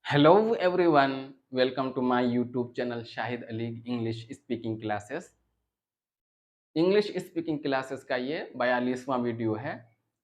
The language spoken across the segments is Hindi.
Hello everyone, welcome to my YouTube channel Shahid Ali English Speaking Classes। English speaking classes का ये 42वां वीडियो है।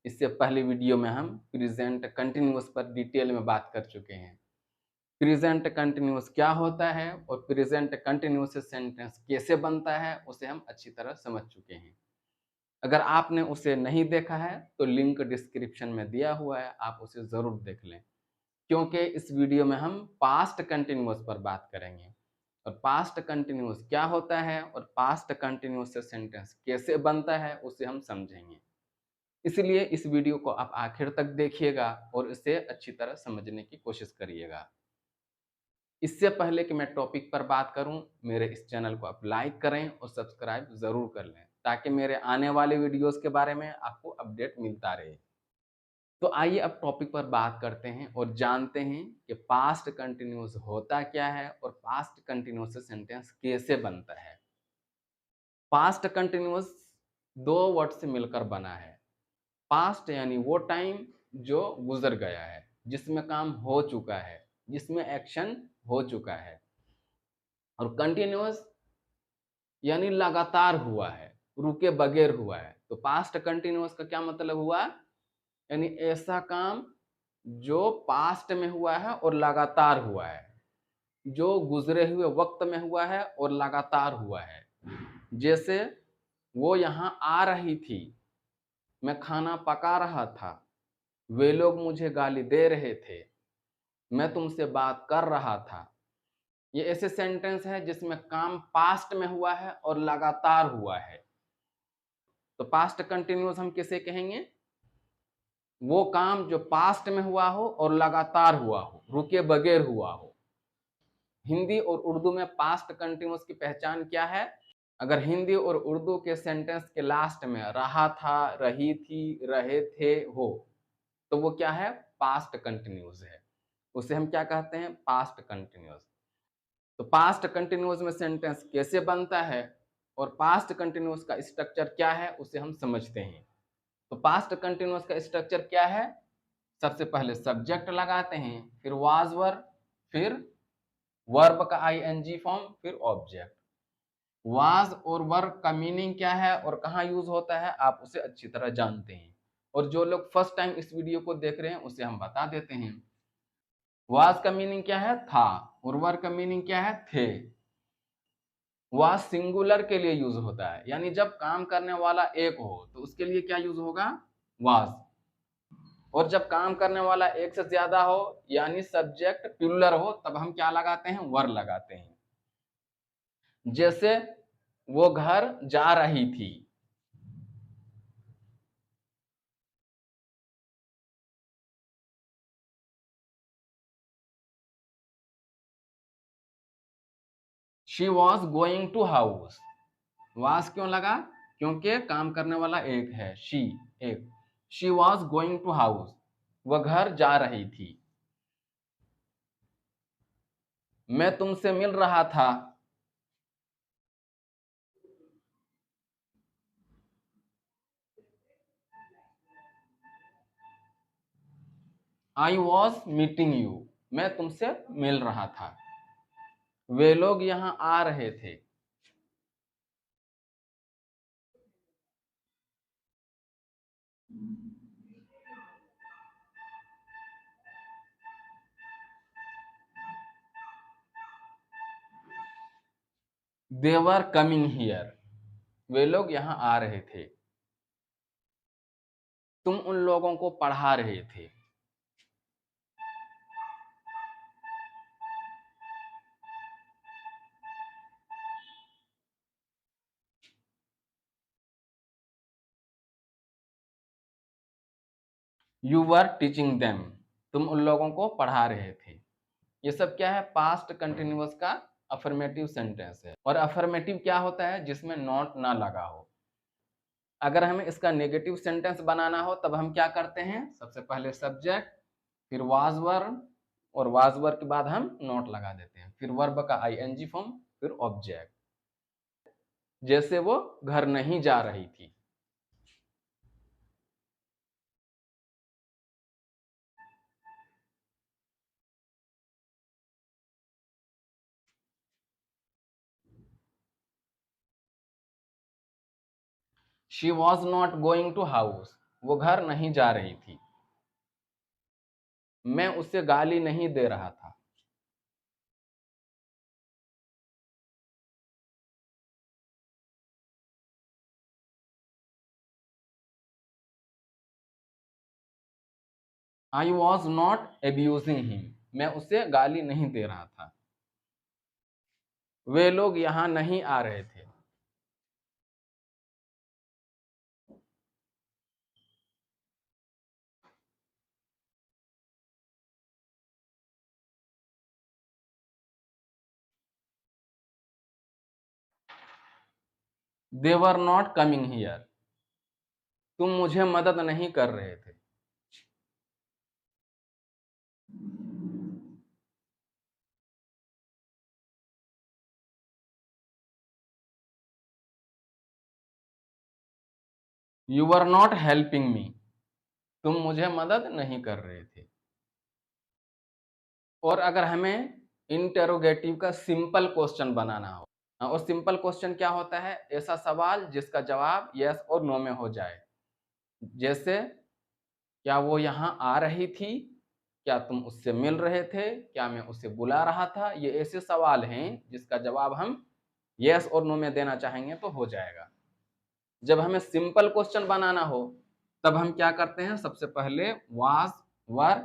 इससे पहले वीडियो में हम प्रेजेंट कंटिन्यूअस पर डिटेल में बात कर चुके हैं। प्रेजेंट कंटिन्यूअस क्या होता है और प्रेजेंट कंटिन्यूअस से सेंटेंस कैसे बनता है उसे हम अच्छी तरह समझ चुके हैं। अगर आपने उसे नहीं देखा है तो लिंक डिस्क्रिप्शन में दिया हुआ है, आप उसे ज़रूर देख लें। क्योंकि इस वीडियो में हम पास्ट कंटिन्यूअस पर बात करेंगे और पास्ट कंटिन्यूअस क्या होता है और पास्ट कंटिन्यूअस से सेंटेंस कैसे बनता है उसे हम समझेंगे। इसलिए इस वीडियो को आप आखिर तक देखिएगा और इसे अच्छी तरह समझने की कोशिश करिएगा। इससे पहले कि मैं टॉपिक पर बात करूं, मेरे इस चैनल को आप लाइक करें और सब्सक्राइब ज़रूर कर लें ताकि मेरे आने वाले वीडियोस के बारे में आपको अपडेट मिलता रहे। तो आइए अब टॉपिक पर बात करते हैं और जानते हैं कि पास्ट कंटिन्यूअस होता क्या है और पास्ट कंटिन्यूअस से सेंटेंस कैसे बनता है। पास्ट कंटिन्यूअस दो वर्ड से मिलकर बना है। पास्ट यानी वो टाइम जो गुजर गया है, जिसमें काम हो चुका है, जिसमें एक्शन हो चुका है। और कंटिन्यूअस यानी लगातार हुआ है, रुके बगैर हुआ है। तो पास्ट कंटिन्यूअस का क्या मतलब हुआ? यानी ऐसा काम जो पास्ट में हुआ है और लगातार हुआ है, जो गुजरे हुए वक्त में हुआ है और लगातार हुआ है। जैसे वो यहाँ आ रही थी, मैं खाना पका रहा था, वे लोग मुझे गाली दे रहे थे, मैं तुमसे बात कर रहा था। ये ऐसे सेंटेंस है जिसमें काम पास्ट में हुआ है और लगातार हुआ है। तो पास्ट कंटिन्यूअस हम किसे कहेंगे? वो काम जो पास्ट में हुआ हो और लगातार हुआ हो, रुके बगैर हुआ हो। हिंदी और उर्दू में पास्ट कंटिन्यूअस की पहचान क्या है? अगर हिंदी और उर्दू के सेंटेंस के लास्ट में रहा था, रही थी, रहे थे हो, तो वो क्या है? पास्ट कंटिन्यूअस है। उसे हम क्या कहते हैं? Past continuous. तो पास्ट कंटिन्यूअस में सेंटेंस कैसे बनता है और पास्ट कंटिन्यूअस का स्ट्रक्चर क्या है उसे हम समझते हैं। तो पास्ट कंटिन्यूअस का स्ट्रक्चर क्या है? सबसे पहले सब्जेक्ट लगाते हैं, फिर वाज वर्ब, फिर वर्ब का आईएनजी फॉर्म, फिर ऑब्जेक्ट। वाज और वर्ब का मीनिंग क्या है और कहाँ यूज होता है आप उसे अच्छी तरह जानते हैं। और जो लोग फर्स्ट टाइम इस वीडियो को देख रहे हैं उसे हम बता देते हैं। वाज का मीनिंग क्या है? था। और वर्ब का मीनिंग क्या है? थे। वाज सिंगुलर के लिए यूज होता है, यानी जब काम करने वाला एक हो तो उसके लिए क्या यूज होगा? वाज। और जब काम करने वाला एक से ज्यादा हो यानी सब्जेक्ट प्लूरल हो तब हम क्या लगाते हैं? वर लगाते हैं। जैसे वो घर जा रही थी, she was going to house. Was क्यों लगा? क्योंकि काम करने वाला एक है, शी एक। She was going to house, वह घर जा रही थी। मैं तुमसे मिल रहा था, आई वॉज मीटिंग यू, मैं तुमसे मिल रहा था। वे लोग यहाँ आ रहे थे। दे वर कमिंग हियर, वे लोग यहाँ आ रहे थे। तुम उन लोगों को पढ़ा रहे थे। यू वर टीचिंग देम, तुम उन लोगों को पढ़ा रहे थे। ये सब क्या है? पास्ट कंटिन्यूअस का अफर्मेटिव सेंटेंस है। और अफर्मेटिव क्या होता है? जिसमें नॉट ना लगा हो। अगर हमें इसका नेगेटिव सेंटेंस बनाना हो तब हम क्या करते हैं? सबसे पहले सब्जेक्ट, फिर वाज वर्ब, और वाज वर्ब के बाद हम नॉट लगा देते हैं, फिर वर्ब का आईएनजी फॉर्म, फिर ऑब्जेक्ट। जैसे वो घर नहीं जा रही थी। She was not going to house, वो घर नहीं जा रही थी। मैं उसे गाली नहीं दे रहा था। I was not abusing him, मैं उसे गाली नहीं दे रहा था। वे लोग यहां नहीं आ रहे थे। दे वर नॉट कमिंग हियर, तुम मुझे मदद नहीं कर रहे थे। You were not helping me, तुम मुझे मदद नहीं कर रहे थे। और अगर हमें इंटेरोगेटिव का सिंपल क्वेश्चन बनाना हो, और सिंपल क्वेश्चन क्या होता है? ऐसा सवाल जिसका जवाब यस और नो में हो जाए। जैसे, क्या वो यहाँ आ रही थी? क्या तुम उससे मिल रहे थे? क्या मैं उसे बुला रहा था? ये ऐसे सवाल हैं जिसका जवाब हम यस और नो में देना चाहेंगे तो हो जाएगा। जब हमें सिंपल क्वेश्चन बनाना हो तब हम क्या करते हैं? सबसे पहले वाज, वर,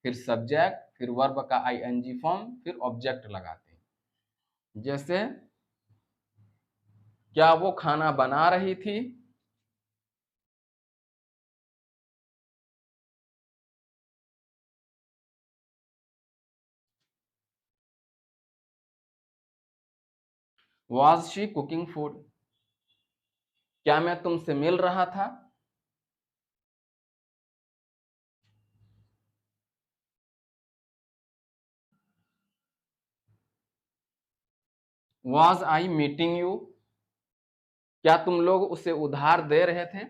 फिर सब्जेक्ट, फिर वर्ब का आईएनजी फॉर्म, फिर ऑब्जेक्ट लगाते हैं। जैसे, क्या वो खाना बना रही थी? वाज शी कुकिंग फूड, क्या मैं तुमसे मिल रहा था? वाज आई मीटिंग यू, क्या तुम लोग उसे उधार दे रहे थे?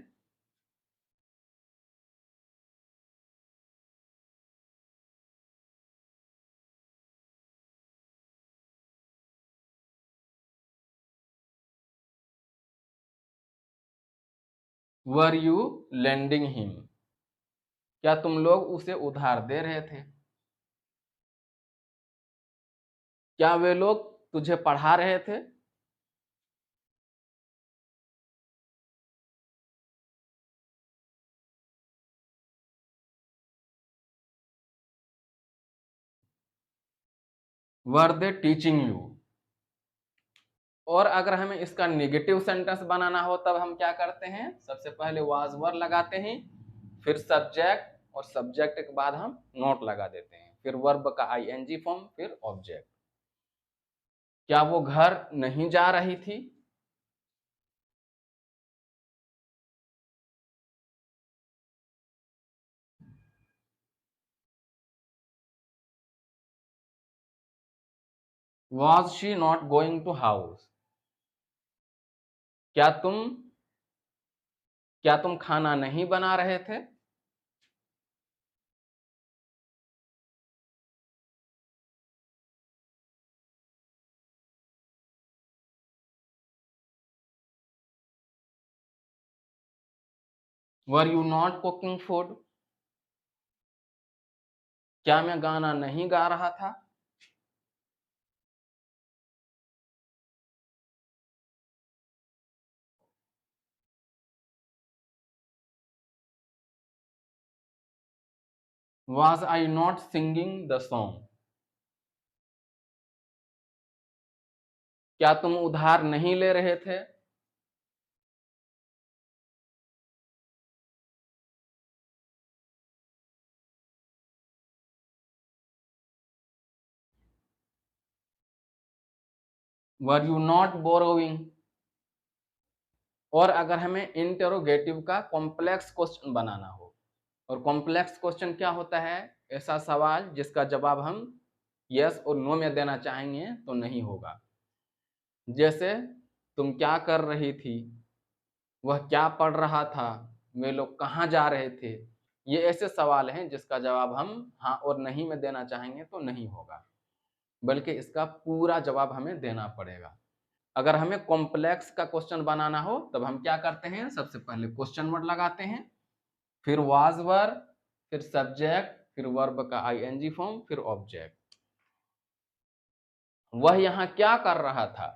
वर यू लेंडिंग हिम, क्या तुम लोग उसे उधार दे रहे थे? क्या वे लोग तुझे पढ़ा रहे थे? वर दे टीचिंग यू। और अगर हमें इसका नेगेटिव सेंटेंस बनाना हो तब हम क्या करते हैं? सबसे पहले वाज वर लगाते हैं, फिर सब्जेक्ट, और सब्जेक्ट के बाद हम नोट लगा देते हैं, फिर वर्ब का आईएनजी फॉर्म, फिर ऑब्जेक्ट। क्या वो घर नहीं जा रही थी? Was she not going to house, क्या तुम क्या तुम खाना नहीं बना रहे थे? Were you not cooking food, क्या मैं गाना नहीं गा रहा था? Was I not singing the song, क्या तुम उधार नहीं ले रहे थे? Were you not borrowing. और अगर हमें इंटेरोगेटिव का कॉम्प्लेक्स क्वेश्चन बनाना हो, और कॉम्प्लेक्स क्वेश्चन क्या होता है? ऐसा सवाल जिसका जवाब हम यस और नो में देना चाहेंगे तो नहीं होगा। जैसे, तुम क्या कर रही थी? वह क्या पढ़ रहा था? वे लोग कहाँ जा रहे थे? ये ऐसे सवाल हैं जिसका जवाब हम हाँ और नहीं में देना चाहेंगे तो नहीं होगा, बल्कि इसका पूरा जवाब हमें देना पड़ेगा। अगर हमें कॉम्प्लेक्स का क्वेश्चन बनाना हो तब हम क्या करते हैं, सबसे पहले क्वेश्चन वर्ड लगाते हैं, फिर वाज वर्ब, फिर सब्जेक्ट, फिर वर्ब का आईएनजी फॉर्म, फिर ऑब्जेक्ट। वह यहां क्या कर रहा था?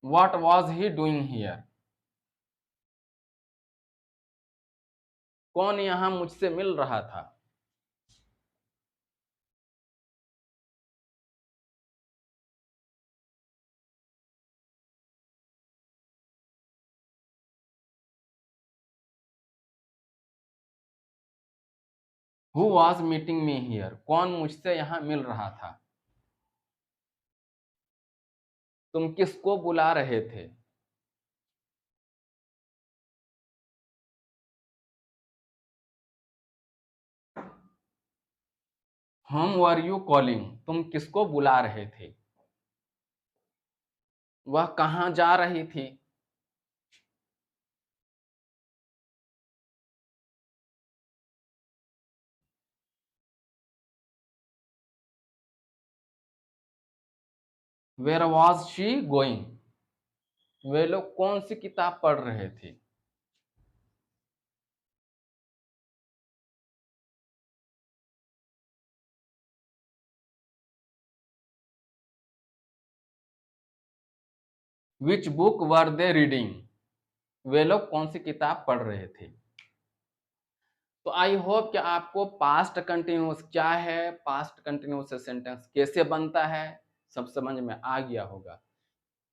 What was he doing here? कौन यहां मुझसे मिल रहा था? Who was meeting me here? कौन मुझसे यहां मिल रहा था? तुम किसको बुला रहे थे? Whom were you calling? तुम किसको बुला रहे थे? वह कहां जा रही थी? Where was she going? वे लोग कौन सी किताब पढ़ रहे थे? Which book were they reading? वे लोग कौन सी किताब पढ़ रहे थे? तो आई होप कि आपको पास्ट कंटिन्यूअस क्या है, पास्ट कंटिन्यूअस से सेंटेंस कैसे बनता है, सब समझ में आ गया होगा।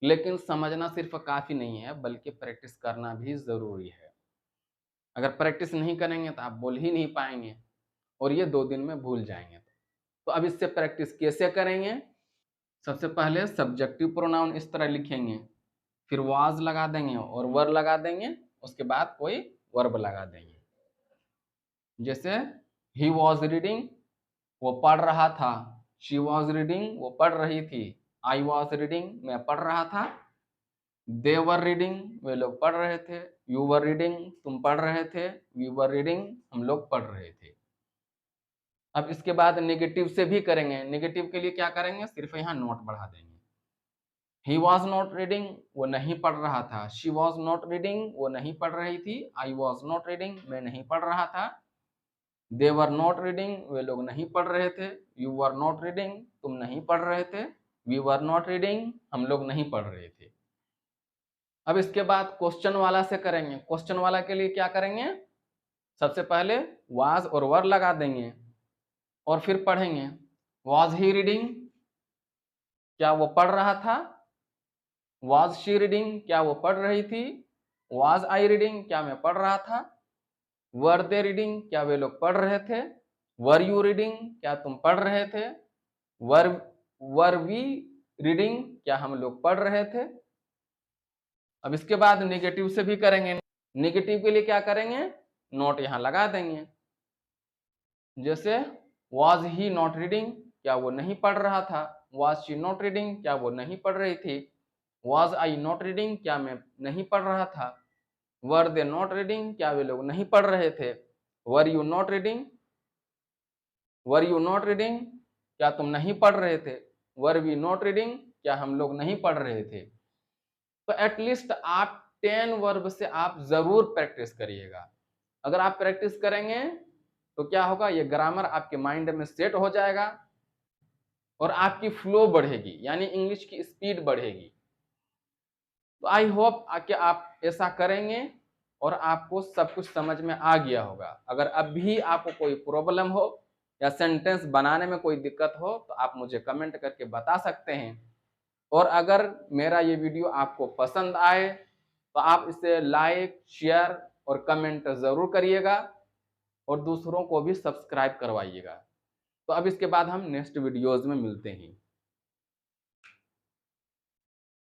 लेकिन समझना सिर्फ काफी नहीं है, बल्कि प्रैक्टिस करना भी जरूरी है। अगर प्रैक्टिस नहीं करेंगे तो आप बोल ही नहीं पाएंगे और ये 2 दिन में भूल जाएंगे। तो अब इससे प्रैक्टिस कैसे करेंगे? सबसे पहले सब्जेक्टिव प्रोनाउन इस तरह लिखेंगे, फिर वाज लगा देंगे और वर लगा देंगे, उसके बाद कोई वर्ब लगा देंगे। जैसे ही वॉज रीडिंग, वो पढ़ रहा था। शी वॉज रीडिंग, वो पढ़ रही थी। आई वॉज रीडिंग, मैं पढ़ रहा था। दे वर रीडिंग, वे लोग पढ़ रहे थे। यू वर रीडिंग, तुम पढ़ रहे थे। वी वर रीडिंग, हम लोग पढ़ रहे थे। अब इसके बाद नेगेटिव से भी करेंगे। नेगेटिव के लिए क्या करेंगे, सिर्फ यहाँ नोट बढ़ा देंगे। ही वॉज नॉट रीडिंग, वो नहीं पढ़ रहा था। शी वॉज नॉट रीडिंग, वो नहीं पढ़ रही थी। आई वॉज नॉट रीडिंग, मैं नहीं पढ़ रहा था। दे वर नॉट रीडिंग, वे लोग नहीं पढ़ रहे थे। यू वर नॉट रीडिंग, तुम नहीं पढ़ रहे थे। वी वर नॉट रीडिंग, हम लोग नहीं पढ़ रहे थे। अब इसके बाद क्वेश्चन वाला से करेंगे। क्वेश्चन वाला के लिए क्या करेंगे, सबसे पहले वाज और वर लगा देंगे और फिर पढ़ेंगे। वाज ही रीडिंग, क्या वो पढ़ रहा था। वाज शी रीडिंग, क्या वो पढ़ रही थी। वाज आई रीडिंग, क्या मैं पढ़ रहा था। वर दे रीडिंग, क्या वे लोग पढ़ रहे थे। वर यू रीडिंग, क्या तुम पढ़ रहे थे। वर वर वी रीडिंग, क्या हम लोग पढ़ रहे थे। अब इसके बाद नेगेटिव से भी करेंगे। नेगेटिव के लिए क्या करेंगे, नोट यहां लगा देंगे। जैसे वाज ही नॉट रीडिंग, क्या वो नहीं पढ़ रहा था। वाज शी नॉट रीडिंग, क्या वो नहीं पढ़ रही थी। वाज आई नॉट रीडिंग, क्या मैं नहीं पढ़ रहा था। वर दे नॉट रीडिंग, क्या वे लोग नहीं पढ़ रहे थे। Were you not reading, were you not reading, क्या तुम नहीं पढ़ रहे थे। वर वी नॉट रीडिंग, क्या हम लोग नहीं पढ़ रहे थे। तो एटलीस्ट आप 10 वर्ब से आप जरूर प्रैक्टिस करिएगा। अगर आप प्रैक्टिस करेंगे तो क्या होगा, ये ग्रामर आपके माइंड में सेट हो जाएगा और आपकी फ्लो बढ़ेगी, यानी इंग्लिश की स्पीड बढ़ेगी। तो आई होप कि आप ऐसा करेंगे और आपको सब कुछ समझ में आ गया होगा। अगर अब भी आपको कोई प्रॉब्लम हो या सेंटेंस बनाने में कोई दिक्कत हो तो आप मुझे कमेंट करके बता सकते हैं। और अगर मेरा ये वीडियो आपको पसंद आए तो आप इसे लाइक, शेयर और कमेंट ज़रूर करिएगा और दूसरों को भी सब्सक्राइब करवाइएगा। तो अब इसके बाद हम नेक्स्ट वीडियोज़ में मिलते हैं।